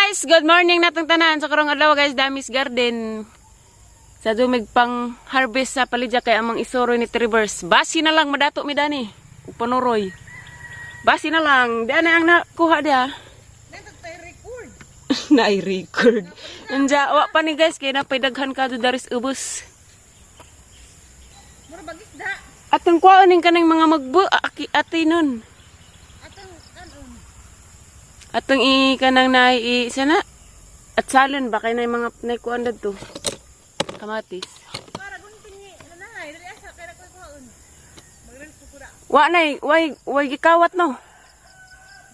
guys, good morning natong tanan sa karong adlaw guys, Damis Garden. Sa dumig pang harvest sa palidya kay amang isoroy ni Reverse. Basi na lang madato mi dani. Ug panuroy. Basi na lang, di ana ang nakuha dia. record. Na-record. Anja wa pa ni guys kay napay daghan ka daris ubos. Mura bagis da. Atong kuan ning kanang mga magbo ati nun. Atong kanon. Atong kanang nai sana at salon ba kay nay mga naikuan dadto. Kamatis. Para gunting ni nanay, dali asa kay ko kuon. Magren ko kura. Wa nay, way gikawat no.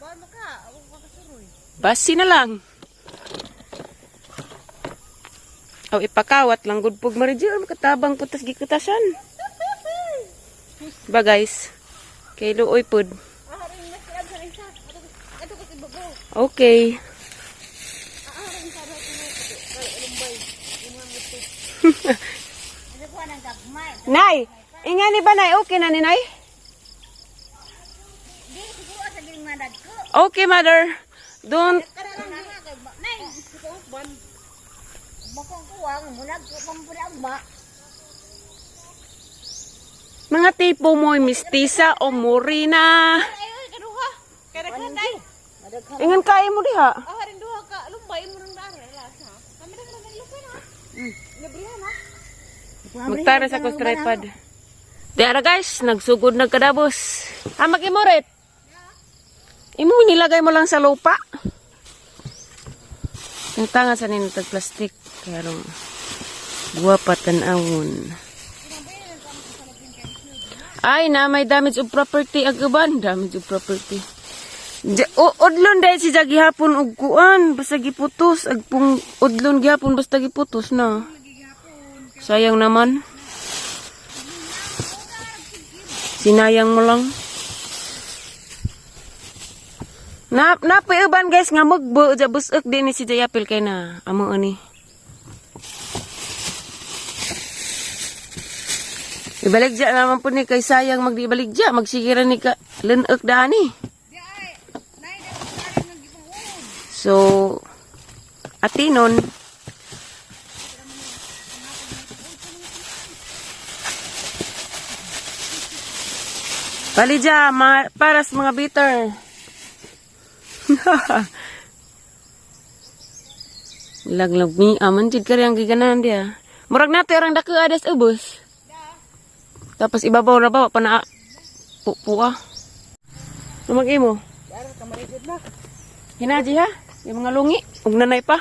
Bawal mo ka, ako makasuroy. Basi na lang. Aw ipakawat lang gud pug maridyo katabang putas gikutasan. Ba guys. Kay luoy pud. Ring na siya sa isa. Ato ko ibabaw. Okay. Ring sa ra ko lumbay. Ano ko nang gagmay. Nay, ingani ba nay okay na ni nay? Di siguro sa giling madad ko. Okay mother. Don't Karang na kay nay, ko ban. Bakong kuwang mulag ko pampuri agba. mga tipo mo mistisa o morina. Ay kaduha. Kadaghan nay. Ingan kay mo diha. Rin duha ka lumbay mo nang dare lasa. Kami na nang lupa na. Librihan ha. Magtara sa kustripad. Diara guys, nagsugod nagkadabos. Mag-imoret. Imo nilagay mo lang sa lupa. Ang tanga sa ninitag plastic. Kaya rin, buwa pa tanawon. Ay, na may damage of property agaban. Damage of property. Udlon dahil si Jagi hapon og kuan. Basta giputos. Agpong udlon gihapon basta giputos na. Sayang naman. Sinayang mo lang. Napaiban guys nga magbo ja busuk din ni si Jayapil kay na amo ani. Ibaligja naman po ni kay sayang magdibaligja magsigiran ni ka leneuk dani. So atinon Palidya, para sa mga bitter. Laglag mi aman jud kari ang giganan dia. Murag nato orang dako adas ubos. Tapos ibabaw ra ba pa na puwa. Lumag imo. Dar ka marigid na. Hinaji ha, yung mga lungi, ug nanay pa.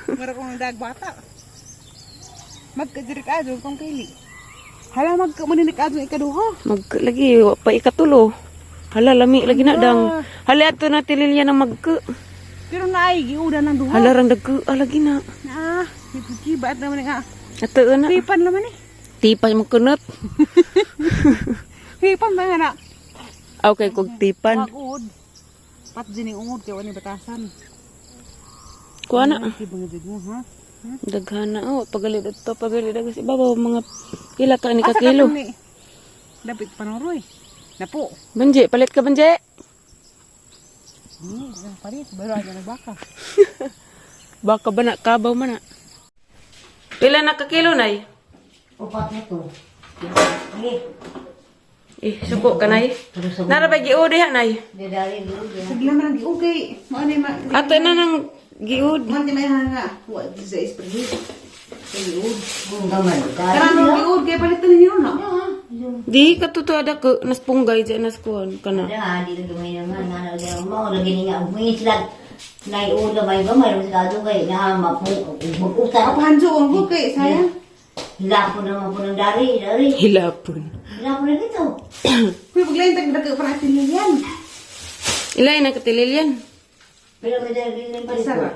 Mura ko ng dag bata. Magkajirik adyo kong kili. Hala magkamaninik adyo ikaduha. Lagi pa ikatulo. Hala lami lagi na dang. Hala ato na tililya ng magka. Pero naay giuda ng duha. Hala rang dagko lagi na. Nagkikibat naman nga. Ato na. Pipan naman eh. Tipas mo kunot. Pipan ba nga na? Okay, kog tipan. Magud. Pat dini ungod kay wani batasan. Kuha na. Kibangid mo ha. Daghana pagalid ato pagalid kasi ibabaw mga pila ka ni ka kilo. Dapat panoroy. Napo. Banje, palit ka banje. Ang palit baru aja na baka. Baka ba na kabaw man na. Pila na ka kilo nay? Upat na to. Suko ka nay. Nara ba giud diha nay? Dadali dulu dia. Sagla man di okay. Mao ni ma. Ato na nang giud. Man di may hanga. Wa di sa isperdi. Giud. Gaman. Karang giud kay palitan niyo na. Di katuto ada ke nas punggay dyan nas kuhan kana. Ada di lagi main naman mana dia mau lagi ni ngak mungkin lag nai udah baik gamai mesti kado kai nah mapu Apa utang hanjo ang kay sayang. hilapun nama dari Hilapon. hilapun gitu. Kuy paglain tag dagko paratin yan. Ilay na katililyan. Pero medyo din pa Isa ra.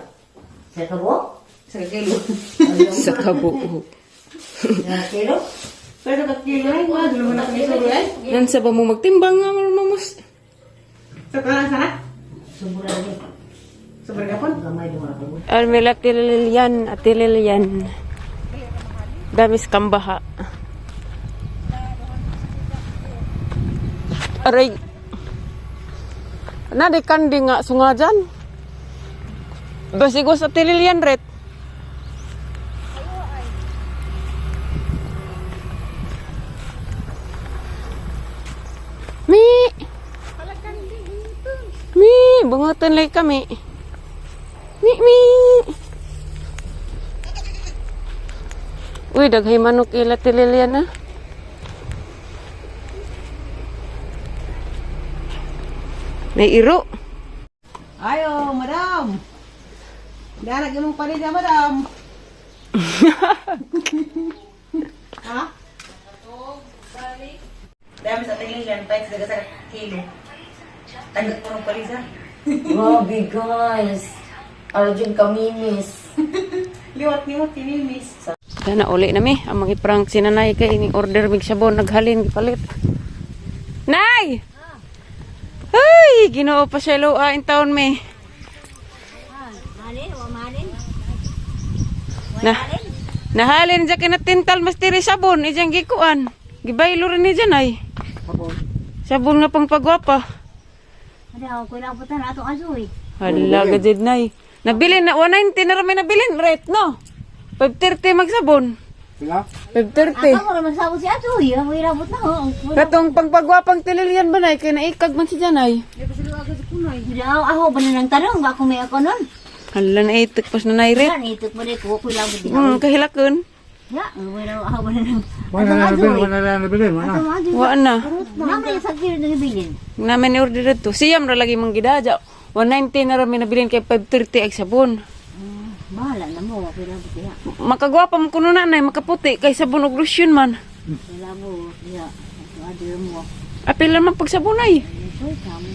sa kabo Sa kilo. Sa kabuo. na kilo Pero ka kilo ay wa dulu man kami suru ay. Yan sa ba mo magtimbang nga marunong Sa kana sana. sumber lagi Sa bergapon. gamai dong aku. Almila tililyan at tililyan. Damis kambaha. Aray. Nadi kandi nga sungajan. Basigo sa tililian, Ret. Mi! Mi! Bungutan lagi kami. Mi! Uy, daghay manok ila tililian na. May iro. Ayo, madam. Danak imong paligya, madam. Ha? Dami sa tingin tayo sa kilo. Tanggap ko ng palisa. Grabe guys. Arjun kaminis. Liwat-liwat, tinimis. Sana uli na mi. Ang mga prank sinanay kay ini order mig sabon naghalin gipalit. Nay! Ay, Ginoo pa siya luha in taon mi. Malin, wa malin. Nah, nahalin dyan kinatintal mas tiri sabon. Ijang gikuan. Gibaylo rin ni dyan ay. Sabon nga pang pagwapa. Ada ako lang putan ato asoy. Hala, gajid nay. Nabilin na, 190 na rin may nabilin. Rate, no? 530 magsabon. Sila? 530. Ako ra masabot si asoy, ang irabot na ho. Katong pangpagwapang tililian ba nay? Kaya naikag man si dyan ay. Ako ba na nang tanong, ba ako may ako nun? Hala, naitik pas na nay rate. Yan, itok mo rin ko lang din. Kahilakon. Ya, wala ako ba na nang... Wala na nabilin, wala na nabilin, wala. Wala na. Naman yung sakir na nabilin. Namin ni order ito. Siyam ra lagi mong gidaja. 190 na rin may nabilin kay 530 ay sabon. Bahala na mo, wala irabot ya. Makagwapa mo kuno na nay, makaputi kay sabon og lotion man. Wala mo, ya. Adir mo. Apil naman pag sabon ay. Soy kamo.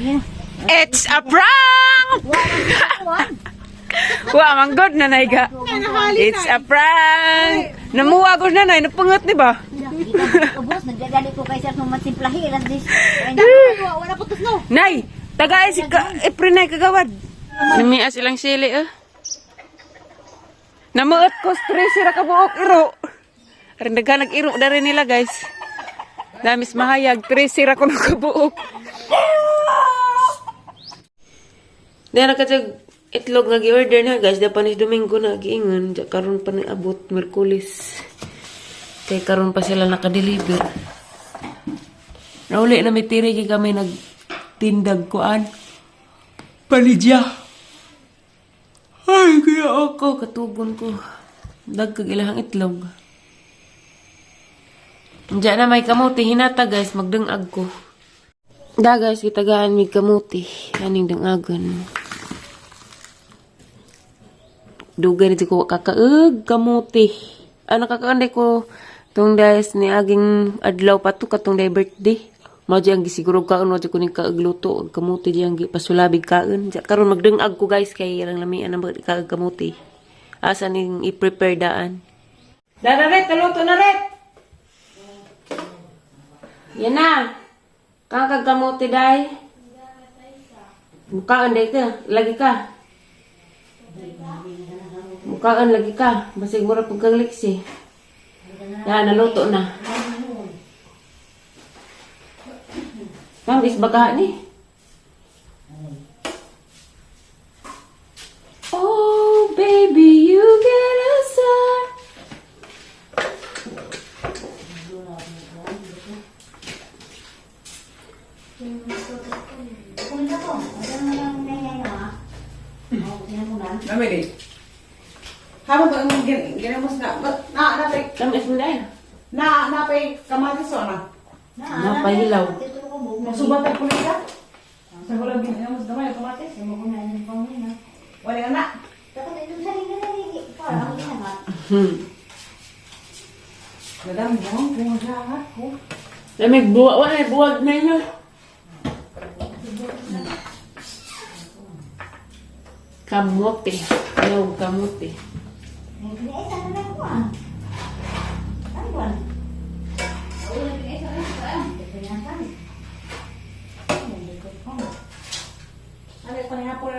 Ya. It's a prank! Wa man good na nay ga. It's a prank. Namuwa ko na nay, napungot ni ba? Boss, nagdadali ko kay sir nung matimplahi lang this. Wala putos no. Nay, tagay si April nay kagawad. Namias ilang sili ah. Namuot ko stress sira ka buok iro. Arin daghan nag-iro dari nila guys. Damis mahayag stress sira ko nakabuok. Dahil nakatag itlog nga gi-order na guys. Dapanis Domingo na giingon. Karon pa na abot Merkulis. Kay karon pa sila nakadeliver. Nauli na may tirigi kami nagtindag kuan. Palidya. Ay, kaya ako. Katugon ko. Dagkag ilahang itlog. Diyan na may kamuti. Hinata guys. Magdangag ko. Da guys, kitagaan may kamuti. Aning dangagan. Dugan ito ko kakaag kamuti. Ano kakaanday ko itong guys ni aging adlaw pa to katong day birthday. Maji ang gisiguro kaon maji ko ning kaagluto ag kamuti diyang gipasulabig kaon. Karon magdengag ko guys kay ilang lamian ang kaag kamuti. Asa ning i-prepare daan. Dara ret, kaluto na ret. Yan na. Kang kamuti day. Mukaan day ka, lagi ka. Mukaan lagi ka. Basig mura pagkagliksi. Yan, naluto na. Kambis baka ni. Oh, baby, you get a sign. Namili. Habang ba ang ginamos na pay Kambis mo dahil. na pay kamatis o na. Napahilaw. Masubat ang kulita. Sa hulang ginamos gamay kamatis. Wala nga na. Madam, buwang siya ko. Lamig buwag. Wala, buwag na yun. Kamote. Ayaw kamote.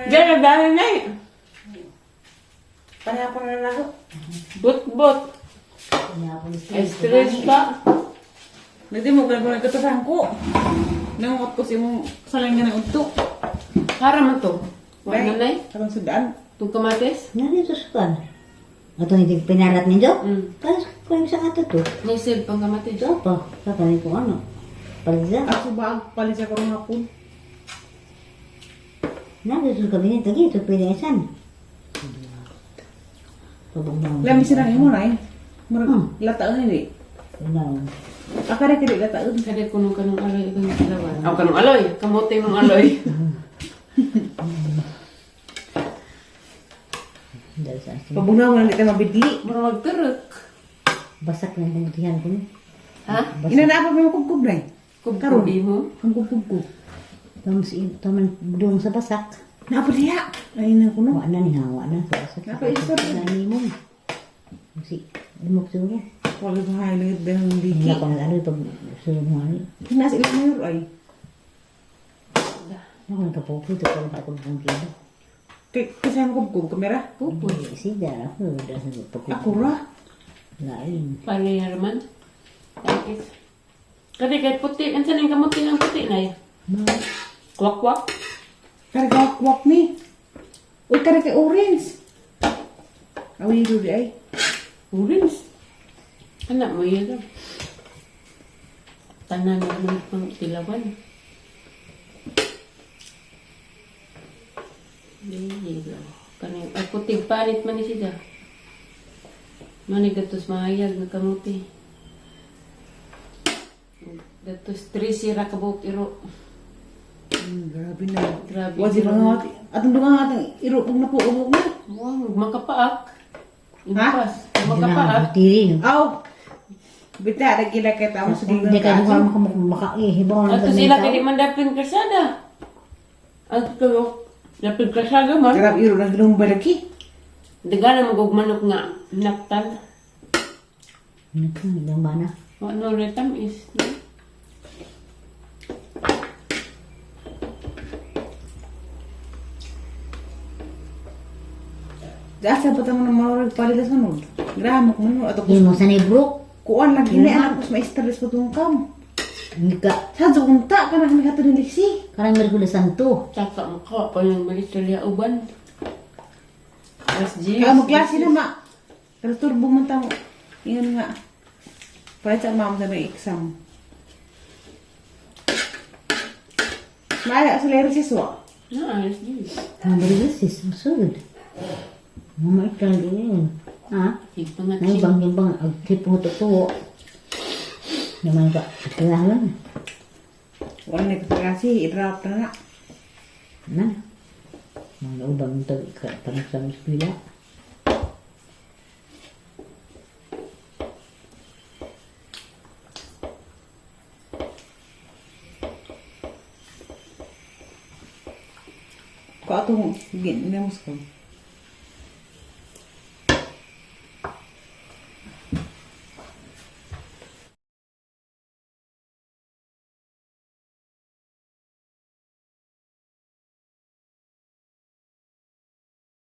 Diyan, ang dami na eh. Panihapon na lago. Bot-bot. Stress pa. Hindi mo gano'n katasahan ko. Nangungot ko si mong salang nga ng unto. Para man to. Wa nanay, Abang sudan. tung kamatis. Nari ito sukan. Ato hindi pinarat ninyo? Tapos kung sa ato to. Nisip pang kamatis. Ito pa. Katani ko ano. Paliza. Ako ba palit sa karong hapon? Nari ito kabinet lagi. Ito pwede isan. Pabang Lami sinang imo na eh. Hmm. Murag lataon ni. Unaw. Akare kiri lataon. Kada kuno kanong aloy itong ilawan. Aw kanong aloy, kamote mong aloy. Dahil sa asin. Pabunaw man kita mabidli. Mura magturok. Basak ng pangutihan ko. Ha? Ina na pa may kubkub na eh. Kubkubi mo. Ang kubkub. Taman budong sa basak. Napa diya? Ay na kuno. Wa na ni hawa na sa basak. Napa istor. Nani mo. Si lumok siguro. Wala ba highlight din ang Hindi diki. ako nag-ano pag sulong mo ano. Nasa ilang mayor ay. Ako nagkapopo ito pero ako bang kilo. Kasi ang kubkub kamera. Pupoy. Sida ako. Dahil sa pagkupo. Ako ra. Lain. Pali harman. Tapos. Kadi kahit puti. Ansan yung kamote ng puti na yan? Kwak-kwak. Karga kwak ni. Uy karga orange. Awi dulu ay. Orange. Anak mo yun daw. Tanan naman pang tilawan. Dili daw. Kaning ay puting panit man ni siya. Mani gatos mahayag na kamuti. Gatos 3 sira kabuk iro. Grabe na. Grabe. Wajib banget. Atong dunga atong iro pag napuubok na. Wow, makapaak. Ha? Impas. Makapaak. Tiri. Aw. Bita ada gila kita mo sa Hindi ka duha makahibaw na Ato sila kaya di man dapin kasada. Ato kayo, dapin kasada man. Karab iro na ginong balaki. Dagana magugmanok nga naktal. Ang bana. Ano retam is. No? Asa pa tamo na mawag palitas mo. Gramo ko mo ato Hindi mo sanay bro. kuan lagi ni anak ko ma-stress pa tong kam. Hindi ka. Sa unta ka na kami hato ni Lixi. Karang Merkulis Santo. Tsaka maka pa yung magistorya uban. As G. Kaya mo klase na ma. Pero turbo man tamo. Ingon nga. Para sa mama sa may exam. Maya sa lero si Swa. Na, as G. Ang Merkulis, masud. Mama ikan din. Ha? Higpangat Ay, siya. bang agtip mo to. Naman ka. Kailangan. Wala na kasi i-drop na na. Na. Mga ubang ito. Parang sa muskwila. Kau atong ginamos ko.